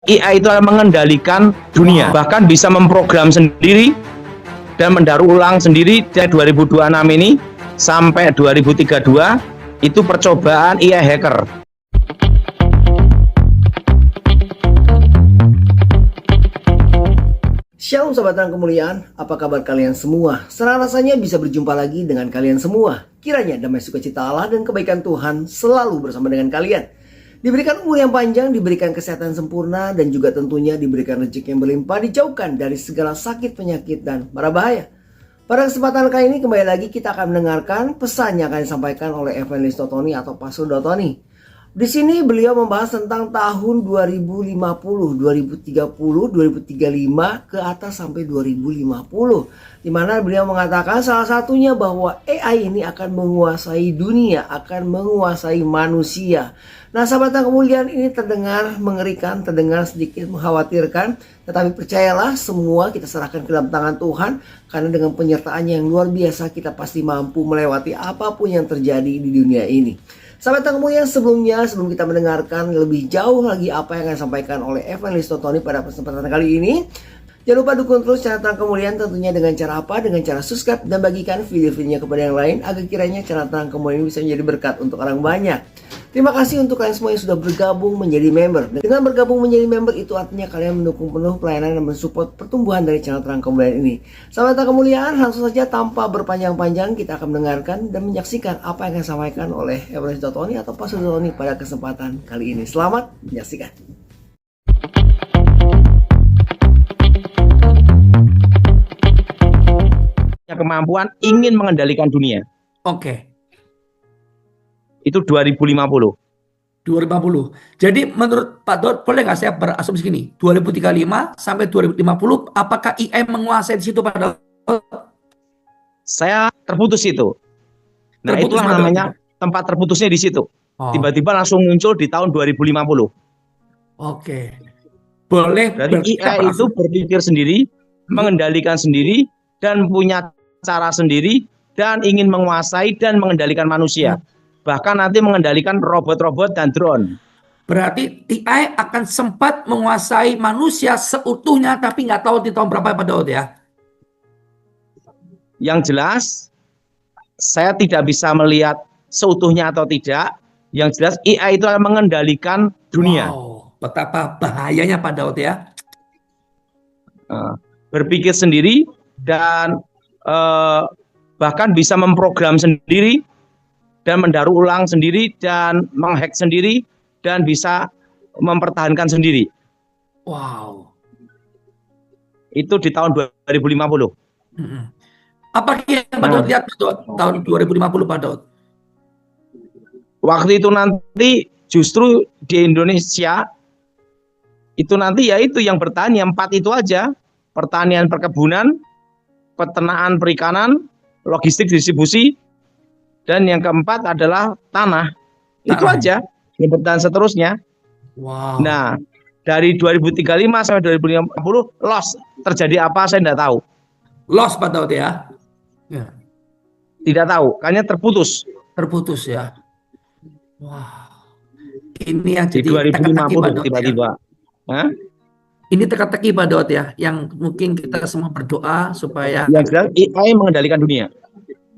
AI itu mengendalikan dunia, bahkan bisa memprogram sendiri dan mendaur ulang sendiri. Dari 2026 ini sampai 2032 itu percobaan AI hacker. Shalom sahabat Terang Kemuliaan, apa kabar kalian semua? Senang rasanya bisa berjumpa lagi dengan kalian semua. Kiranya damai sukacita Allah dan kebaikan Tuhan selalu bersama dengan kalian. Diberikan umur yang panjang, diberikan kesehatan sempurna, dan juga tentunya diberikan rezeki yang berlimpah, dijauhkan dari segala sakit, penyakit, dan mara bahaya. Pada kesempatan kali ini kembali lagi kita akan mendengarkan pesan yang akan disampaikan oleh Evangelist Dotoni atau Pastor Dotoni. Di sini beliau membahas tentang tahun 2050, 2030, 2035 ke atas sampai 2050. Di mana beliau mengatakan salah satunya bahwa AI ini akan menguasai dunia, akan menguasai manusia. Nah, sahabat yang kemuliaan, ini terdengar mengerikan, terdengar sedikit mengkhawatirkan, tetapi percayalah semua kita serahkan ke dalam tangan Tuhan, karena dengan penyertaannya yang luar biasa kita pasti mampu melewati apapun yang terjadi di dunia ini. Sahabat yang kemuliaan, sebelum kita mendengarkan lebih jauh lagi apa yang akan disampaikan oleh Evangelist Dotoni pada kesempatan kali ini, jangan lupa dukung terus channel Terang Kemuliaan, tentunya dengan cara apa? Dengan cara subscribe dan bagikan video-videonya kepada yang lain, agar kiranya channel Terang Kemuliaan bisa menjadi berkat untuk orang banyak. Terima kasih untuk kalian semua yang sudah bergabung menjadi member. Dengan bergabung menjadi member itu artinya kalian mendukung penuh pelayanan dan mensupport pertumbuhan dari channel Terang Kemuliaan ini. Sahabat Terang Kemuliaan, langsung saja tanpa berpanjang-panjang kita akan mendengarkan dan menyaksikan apa yang akan disampaikan oleh Evangelist Dotoni atau Pastor Dotoni pada kesempatan kali ini. Selamat menyaksikan. Kemampuan ingin mengendalikan dunia. Oke. Itu 2050. 2050. Jadi menurut Pak Dot, boleh nggak saya berasumsi gini? 2035 sampai 2050, apakah AI menguasai di situ Pak Dot? Saya terputus itu. Nah, Terputus, itulah Pak Dot, namanya ya? tempat terputusnya di situ. Oh. Tiba-tiba langsung muncul di tahun 2050. Oke. Boleh Berarti AI itu berpikir sendiri, mengendalikan sendiri, dan punya cara sendiri, dan ingin menguasai dan mengendalikan manusia. Bahkan nanti mengendalikan robot-robot dan drone. Berarti AI akan sempat menguasai manusia seutuhnya, tapi nggak tahu di tahun berapa Pak Daud ya? Yang jelas, saya tidak bisa melihat seutuhnya atau tidak. Yang jelas AI itu akan mengendalikan dunia. Wow, betapa bahayanya Pak Daud ya. Berpikir sendiri dan bahkan bisa memprogram sendiri dan mendaur ulang sendiri dan menghack sendiri dan bisa mempertahankan sendiri. Wow. Itu di tahun 2050. Apa yang Pak Daud lihat Pak Daud, tahun 2050 Pak Daud? Waktu itu nanti justru di Indonesia itu nanti yaitu yang bertani 4 itu aja. Pertanian, perkebunan, peternakan, perikanan, logistik, distribusi, dan yang keempat adalah tanah. Itu aja. Dan seterusnya. Wow. Nah, dari 2035 sampai 2050 loss. Terjadi apa saya tidak tahu. Loss Pak Daud ya? Ya. Tidak tahu, kayaknya terputus. Terputus ya. Wah. Ini yang Di jadi 2050 tiba-tiba. Ya. Ini teka-teki Pak Daud ya, yang mungkin kita semua berdoa supaya yang jelas AI mengendalikan dunia.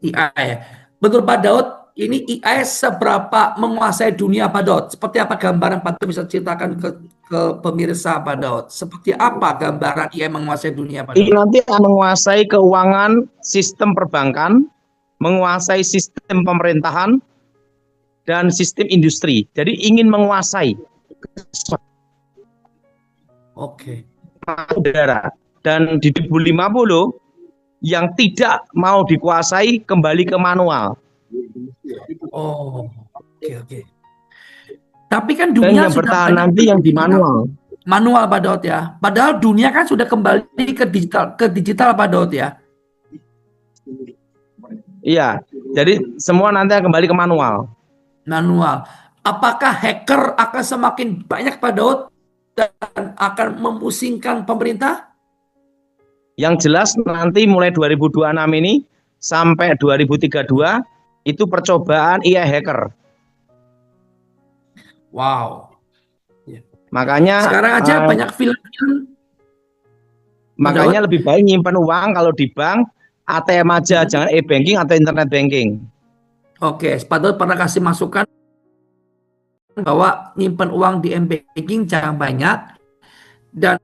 AI. Menurut Pak Daud, ini AI seberapa menguasai dunia Pak Daud? Seperti apa gambaran Pak Daud bisa ceritakan ke pemirsa Pak Daud? Seperti apa gambaran AI menguasai dunia Pak Daud? Ini nanti akan menguasai keuangan, sistem perbankan, menguasai sistem pemerintahan, dan sistem industri. Jadi ingin menguasai. Oke. Udara. Dan di 2050 yang tidak mau dikuasai kembali ke manual. Oh, oke. Tapi kan dunia dan yang sudah bertahan banyak nanti yang di manual. Manual Pak Daud ya. Padahal dunia kan sudah kembali ke digital Pak Daud ya. Iya. Jadi semua nanti akan kembali ke manual. Manual. Apakah hacker akan semakin banyak Pak Daud dan akan memusingkan pemerintah? Yang jelas nanti mulai 2026 ini sampai 2032 itu percobaan AI hacker. Wow. Makanya Sekarang aja banyak film-film. makanya lebih baik nyimpan uang kalau di bank, ATM aja, jangan e-banking atau internet banking. Oke, Pak Daud pernah kasih masukan bahwa nyimpan uang di m-banking jangan banyak dan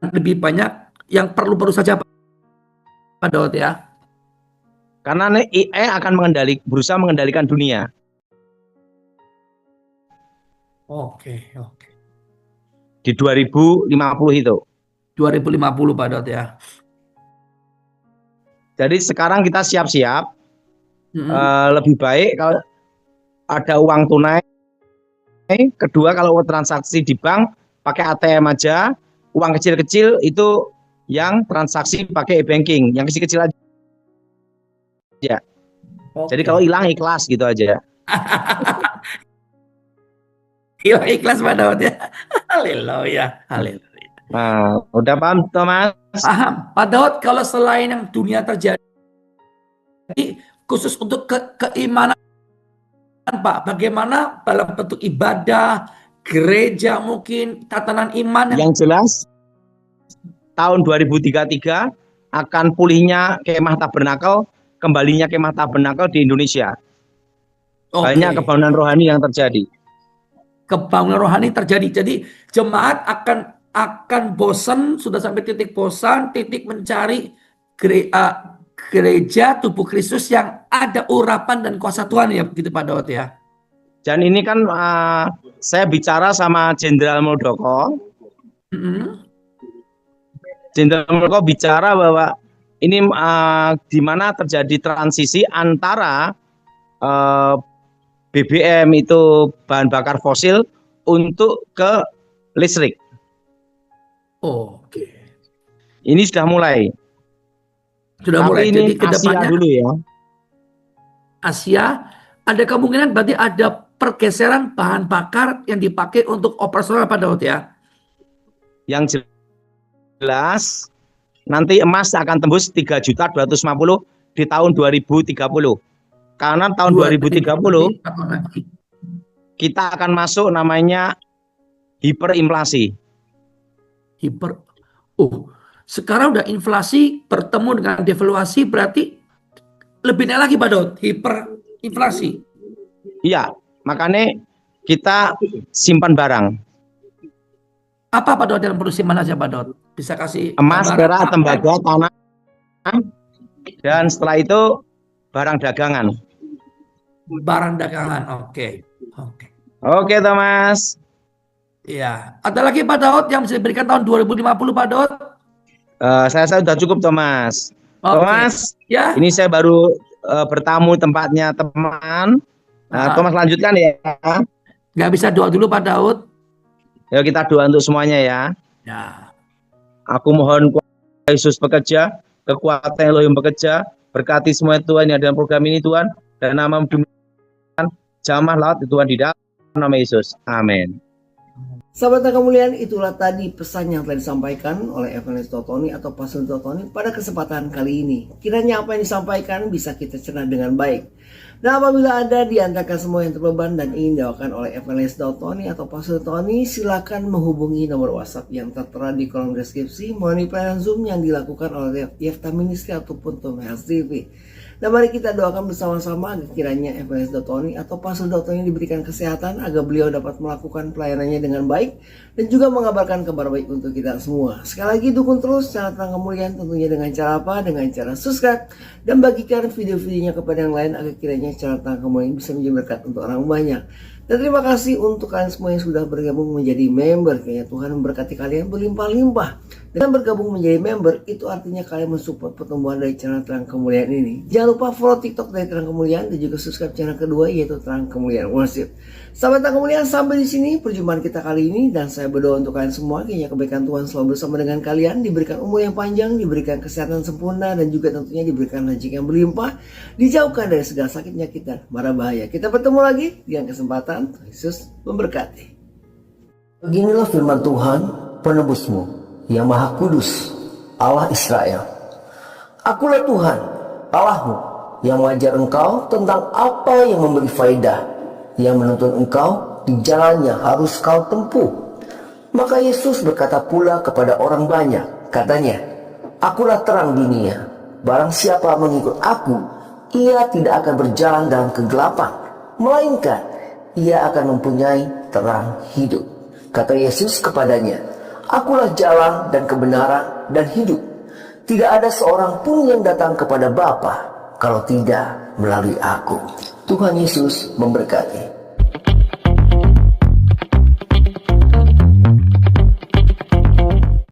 lebih banyak yang perlu-perlu saja, Pak Daud ya. Karena AI akan berusaha mengendalikan dunia. Oke. Di 2050 itu. 2050 Pak Daud ya. Jadi sekarang kita siap-siap. Lebih baik kalau ada uang tunai. Kedua, kalau transaksi di bank pakai ATM aja. Uang kecil-kecil itu yang transaksi pakai e-banking, yang kecil-kecil aja. Jadi kalau hilang ikhlas gitu aja. Ikhlas Pak Daud ya. Haleluya. Nah, udah paham Thomas? Paham. Pak Daud, kalau selain yang dunia terjadi, khusus untuk keimanan Pak, bagaimana dalam bentuk ibadah, gereja mungkin, tatanan iman Yang jelas tahun 2033 akan pulihnya Kemah Tabernakel, kembalinya Kemah Tabernakel di Indonesia. Banyak kebangunan rohani yang terjadi. Kebangunan rohani terjadi. Jadi jemaat akan bosan, sudah sampai titik bosan, titik mencari gereja tubuh Kristus yang ada urapan dan kuasa Tuhan ya, begitu Pak Daud ya. Dan ini kan saya bicara sama Jenderal Muldoko. Jenderal Muldoko bicara bahwa ini di mana terjadi transisi antara BBM itu bahan bakar fosil untuk ke listrik. Oke. Ini sudah mulai. Tapi ini jadi Asia dulu ya. Asia ada kemungkinan berarti ada pergeseran bahan bakar yang dipakai untuk operasional Pak Daud ya. Yang jelas nanti emas akan tembus 3.250 di tahun 2030. Karena tahun 2030 kita akan masuk namanya hiperinflasi. Sekarang udah inflasi bertemu dengan devaluasi, berarti lebih naik lagi Pak Daud, hiperinflasi. Iya, makanya kita simpan barang. Apa Pak Daud yang perlu simpan aja Pak Daud? Bisa kasih emas, perak, tembaga, tanah, dan setelah itu barang dagangan. Barang dagangan, oke. Oke, Thomas. Iya. Ada lagi Pak Daud yang bisa diberikan tahun 2050 Pak Daud? Saya sudah cukup Thomas. Thomas, ya. Ini saya baru bertamu tempatnya teman. Thomas lanjutkan ya. Nggak bisa doa dulu Pak Daud. Yuk kita doa untuk semuanya ya. Ya. Aku mohon kuasa Yesus bekerja, kekuatan Elohim bekerja, berkati semua Tuhan yang dalam program ini Tuhan, dan nama Tuhan jamah laut Tuhan di dalam nama Yesus. Amin. Sahabat yang kemuliaan, itulah tadi pesan yang telah disampaikan oleh Evangelist Totoni atau Pastor Totoni pada kesempatan kali ini. Kiranya apa yang disampaikan bisa kita cerna dengan baik. Dan apabila ada di antara semua yang terbeban dan ingin didoakan oleh Evangelist Totoni atau Pastor Totoni, silakan menghubungi nomor WhatsApp yang tertera di kolom deskripsi melalui pelayanan Zoom yang dilakukan oleh Yefta Ministry ataupun Tom Health TV. Dan mari kita doakan bersama-sama agar kiranya Evangelist Totoni atau Pastor Totoni diberikan kesehatan agar beliau dapat melakukan pelayanannya dengan baik dan juga mengabarkan kabar baik untuk kita semua. Sekali lagi dukung terus channel Terang Kemuliaan, tentunya dengan cara apa? Dengan cara subscribe dan bagikan video-videonya kepada yang lain agar kiranya channel Terang Kemuliaan bisa menjadi berkat untuk orang banyak. Dan terima kasih untuk kalian semua yang sudah bergabung menjadi member. Kiranya Tuhan memberkati kalian berlimpah-limpah. Dengan bergabung menjadi member, itu artinya kalian mensupport pertumbuhan dari channel Terang Kemuliaan ini. Jangan lupa follow TikTok dari Terang Kemuliaan dan juga subscribe channel kedua yaitu Terang Kemuliaan Worship. Sahabat Terang Kemuliaan, sampai di sini perjumpaan kita kali ini, dan saya berdoa untuk kalian semua kiranya kebaikan Tuhan selalu bersama dengan kalian, diberikan umur yang panjang, diberikan kesehatan sempurna, dan juga tentunya diberikan rezeki yang berlimpah, dijauhkan dari segala sakit, penyakit, dan mara bahaya. Kita bertemu lagi dengan kesempatan. Yesus memberkati. Beginilah firman Tuhan, penebusmu yang Maha Kudus, Allah Israel. Akulah Tuhan, Allahmu, yang mengajar engkau tentang apa yang memberi faedah, yang menuntun engkau di jalannya harus kau tempuh. Maka Yesus berkata pula kepada orang banyak, katanya, "Akulah terang dunia. Barang siapa mengikut aku, ia tidak akan berjalan dalam kegelapan, melainkan ia akan mempunyai terang hidup." Kata Yesus kepadanya, "Akulah jalan dan kebenaran dan hidup. Tidak ada seorang pun yang datang kepada Bapa kalau tidak melalui aku." Tuhan Yesus memberkati.